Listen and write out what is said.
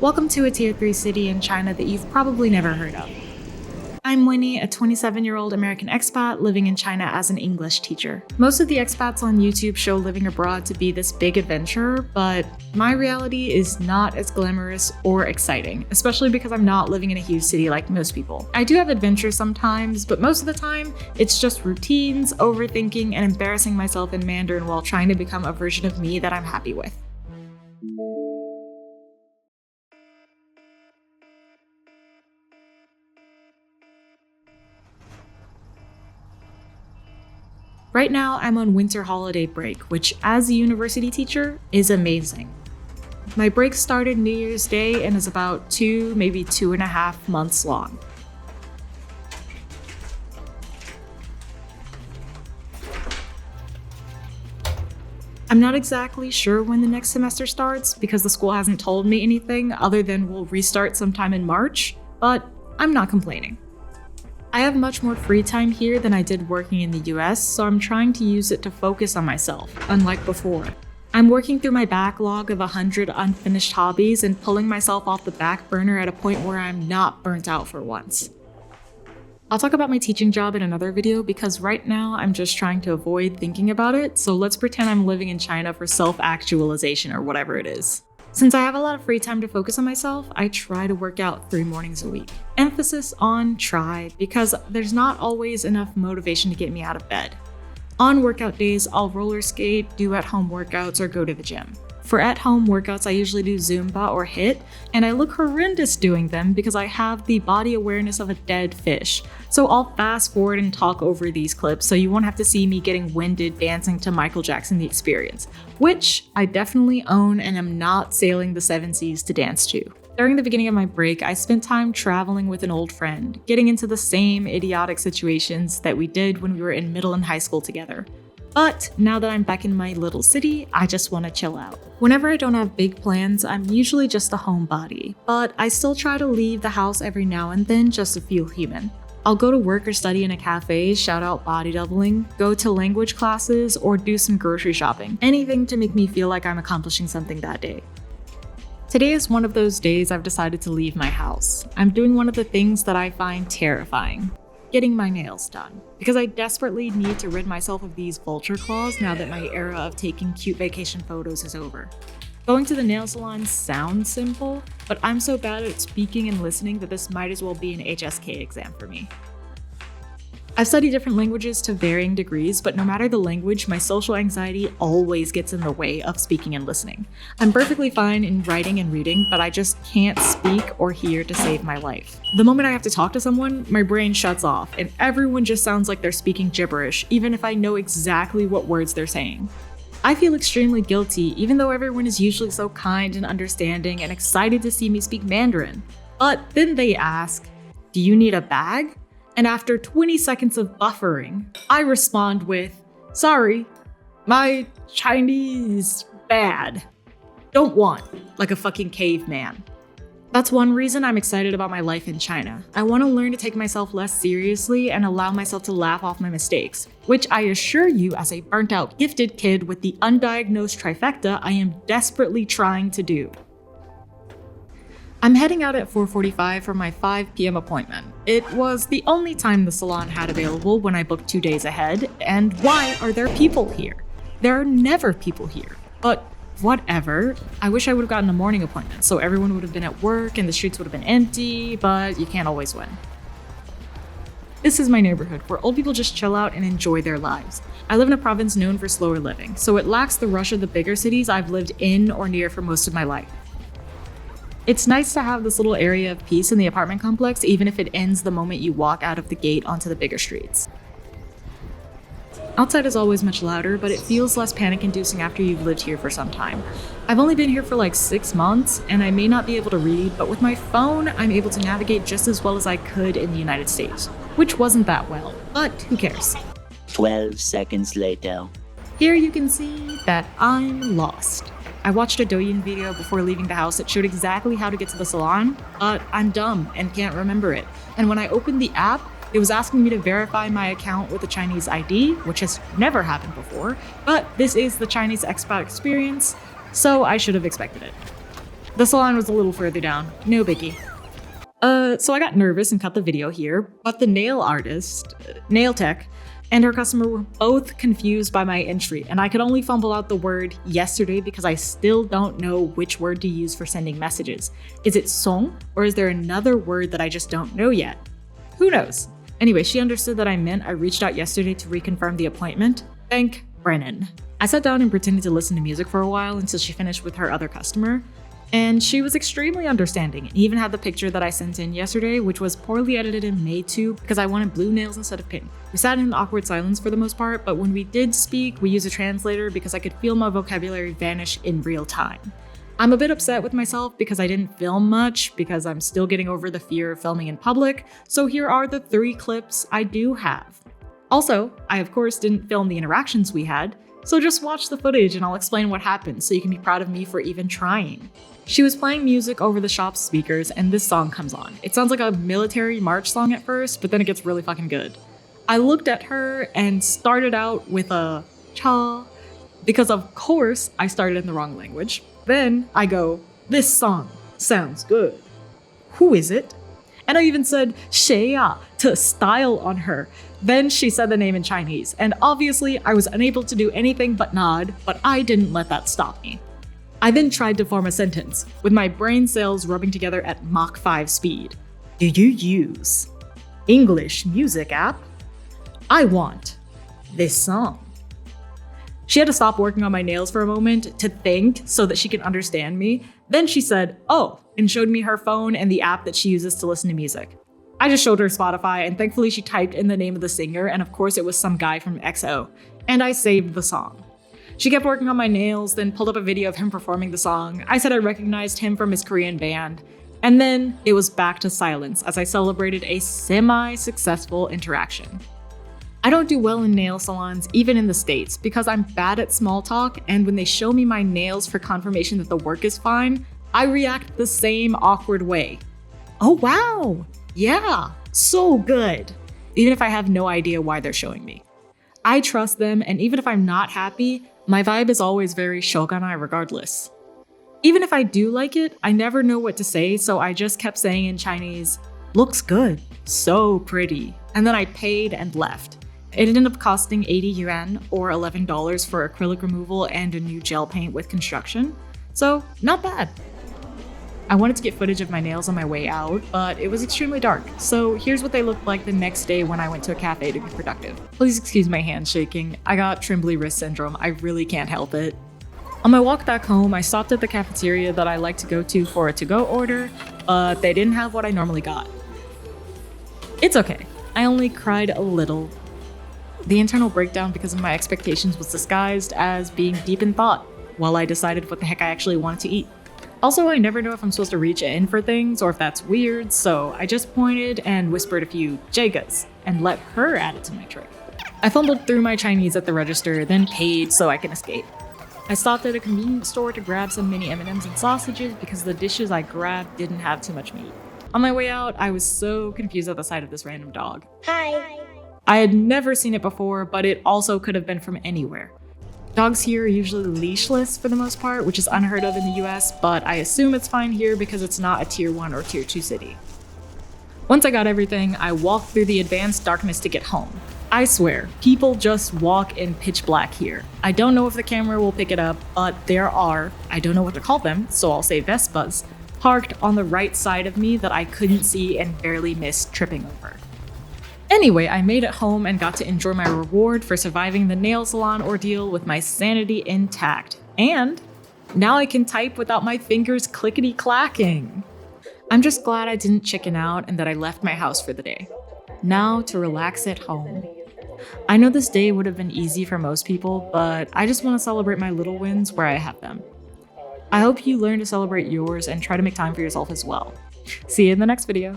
Welcome to a Tier 3 city in China that you've probably never heard of. I'm Winnie, a 27-year-old American expat living in China as an English teacher. Most of the expats on YouTube show living abroad to be this big adventure, but my reality is not as glamorous or exciting, especially because I'm not living in a huge city like most people. I do have adventures sometimes, but most of the time, it's just routines, overthinking, and embarrassing myself in Mandarin while trying to become a version of me that I'm happy with. Right now, I'm on winter holiday break, which as a university teacher is amazing. My break started New Year's Day and is about 2, maybe 2.5 months long. I'm not exactly sure when the next semester starts because the school hasn't told me anything other than we'll restart sometime in March, but I'm not complaining. I have much more free time here than I did working in the US, so I'm trying to use it to focus on myself, unlike before. I'm working through my backlog of 100 unfinished hobbies and pulling myself off the back burner at a point where I'm not burnt out for once. I'll talk about my teaching job in another video because right now I'm just trying to avoid thinking about it, so let's pretend I'm living in China for self-actualization or whatever it is. Since I have a lot of free time to focus on myself, I try to work out 3 mornings a week. Emphasis on try, because there's not always enough motivation to get me out of bed. On workout days, I'll roller skate, do at-home workouts, or go to the gym. For at-home workouts, I usually do Zumba or HIIT, and I look horrendous doing them because I have the body awareness of a dead fish. So I'll fast forward and talk over these clips so you won't have to see me getting winded dancing to Michael Jackson The Experience, which I definitely own and am not sailing the 7 seas to dance to. During the beginning of my break, I spent time traveling with an old friend, getting into the same idiotic situations that we did when we were in middle and high school together. But now that I'm back in my little city, I just want to chill out. Whenever I don't have big plans, I'm usually just a homebody, but I still try to leave the house every now and then just to feel human. I'll go to work or study in a cafe, shout out body doubling, go to language classes, or do some grocery shopping. Anything to make me feel like I'm accomplishing something that day. Today is one of those days I've decided to leave my house. I'm doing one of the things that I find terrifying. Getting my nails done, because I desperately need to rid myself of these vulture claws now that my era of taking cute vacation photos is over. Going to the nail salon sounds simple, but I'm so bad at speaking and listening that this might as well be an HSK exam for me. I've studied different languages to varying degrees, but no matter the language, my social anxiety always gets in the way of speaking and listening. I'm perfectly fine in writing and reading, but I just can't speak or hear to save my life. The moment I have to talk to someone, my brain shuts off, and everyone just sounds like they're speaking gibberish, even if I know exactly what words they're saying. I feel extremely guilty, even though everyone is usually so kind and understanding and excited to see me speak Mandarin. But then they ask, "Do you need a bag?" And after 20 seconds of buffering, I respond with, "Sorry, my Chinese bad. Don't want," like a fucking caveman. That's one reason I'm excited about my life in China. I want to learn to take myself less seriously and allow myself to laugh off my mistakes, which I assure you as a burnt out gifted kid with the undiagnosed trifecta, I am desperately trying to do. I'm heading out at 4:45 for my 5 p.m. appointment. It was the only time the salon had available when I booked 2 days ahead, and why are there people here? There are never people here, but whatever. I wish I would have gotten a morning appointment so everyone would have been at work and the streets would have been empty, but you can't always win. This is my neighborhood where old people just chill out and enjoy their lives. I live in a province known for slower living, so it lacks the rush of the bigger cities I've lived in or near for most of my life. It's nice to have this little area of peace in the apartment complex, even if it ends the moment you walk out of the gate onto the bigger streets. Outside is always much louder, but it feels less panic-inducing after you've lived here for some time. I've only been here for like 6 months, and I may not be able to read, but with my phone, I'm able to navigate just as well as I could in the United States, which wasn't that well, but who cares? 12 seconds later. Here you can see that I'm lost. I watched a Douyin video before leaving the house that showed exactly how to get to the salon, but I'm dumb and can't remember it. And when I opened the app, it was asking me to verify my account with a Chinese ID, which has never happened before, but this is the Chinese expat experience, so I should have expected it. The salon was a little further down, no biggie. So I got nervous and cut the video here, but the nail tech, and her customer were both confused by my entry, and I could only fumble out the word yesterday because I still don't know which word to use for sending messages. Is it song, or is there another word that I just don't know yet? Who knows? Anyway, she understood that I meant I reached out yesterday to reconfirm the appointment. Thank Brennan. I sat down and pretended to listen to music for a while until she finished with her other customer. And she was extremely understanding and even had the picture that I sent in yesterday, which was poorly edited and made to because I wanted blue nails instead of pink. We sat in awkward silence for the most part, but when we did speak, we used a translator because I could feel my vocabulary vanish in real time. I'm a bit upset with myself because I didn't film much because I'm still getting over the fear of filming in public, so here are the 3 clips I do have. Also, I of course didn't film the interactions we had, so just watch the footage and I'll explain what happened so you can be proud of me for even trying. She was playing music over the shop's speakers and this song comes on. It sounds like a military march song at first, but then it gets really fucking good. I looked at her and started out with a cha, because of course I started in the wrong language. Then I go, this song sounds good. Who is it? And I even said Shea to style on her. Then she said the name in Chinese, and obviously I was unable to do anything but nod, but I didn't let that stop me. I then tried to form a sentence, with my brain cells rubbing together at Mach 5 speed. Do you use English music app? I want this song. She had to stop working on my nails for a moment to think so that she could understand me. Then she said, oh, and showed me her phone and the app that she uses to listen to music. I just showed her Spotify, and thankfully she typed in the name of the singer, and of course it was some guy from XO, and I saved the song. She kept working on my nails, then pulled up a video of him performing the song. I said I recognized him from his Korean band, and then it was back to silence as I celebrated a semi-successful interaction. I don't do well in nail salons, even in the States, because I'm bad at small talk, and when they show me my nails for confirmation that the work is fine, I react the same awkward way. Oh wow, yeah, so good, even if I have no idea why they're showing me. I trust them, and even if I'm not happy, my vibe is always very shogunai regardless. Even if I do like it, I never know what to say, so I just kept saying in Chinese, looks good, so pretty, and then I paid and left. It ended up costing 80 yuan or $11 for acrylic removal and a new gel paint with construction, so not bad. I wanted to get footage of my nails on my way out, but it was extremely dark, so here's what they looked like the next day when I went to a cafe to be productive. Please excuse my hands shaking. I got trembly wrist syndrome. I really can't help it. On my walk back home, I stopped at the cafeteria that I like to go to for a to-go order, but they didn't have what I normally got. It's okay. I only cried a little. The internal breakdown because of my expectations was disguised as being deep in thought while I decided what the heck I actually wanted to eat. Also, I never know if I'm supposed to reach in for things or if that's weird, so I just pointed and whispered a few jagas and let her add it to my tray. I fumbled through my Chinese at the register, then paid so I can escape. I stopped at a convenience store to grab some mini M&Ms and sausages because the dishes I grabbed didn't have too much meat. On my way out, I was so confused at the sight of this random dog. Hi. I had never seen it before, but it also could have been from anywhere. Dogs here are usually leashless for the most part, which is unheard of in the US, but I assume it's fine here because it's not a tier 1 or tier 2 city. Once I got everything, I walked through the advanced darkness to get home. I swear, people just walk in pitch black here. I don't know if the camera will pick it up, but there are, I don't know what to call them, so I'll say Vespas, parked on the right side of me that I couldn't see and barely missed tripping over. Anyway, I made it home and got to enjoy my reward for surviving the nail salon ordeal with my sanity intact. And now I can type without my fingers clickety-clacking. I'm just glad I didn't chicken out and that I left my house for the day. Now to relax at home. I know this day would have been easy for most people, but I just want to celebrate my little wins where I have them. I hope you learn to celebrate yours and try to make time for yourself as well. See you in the next video.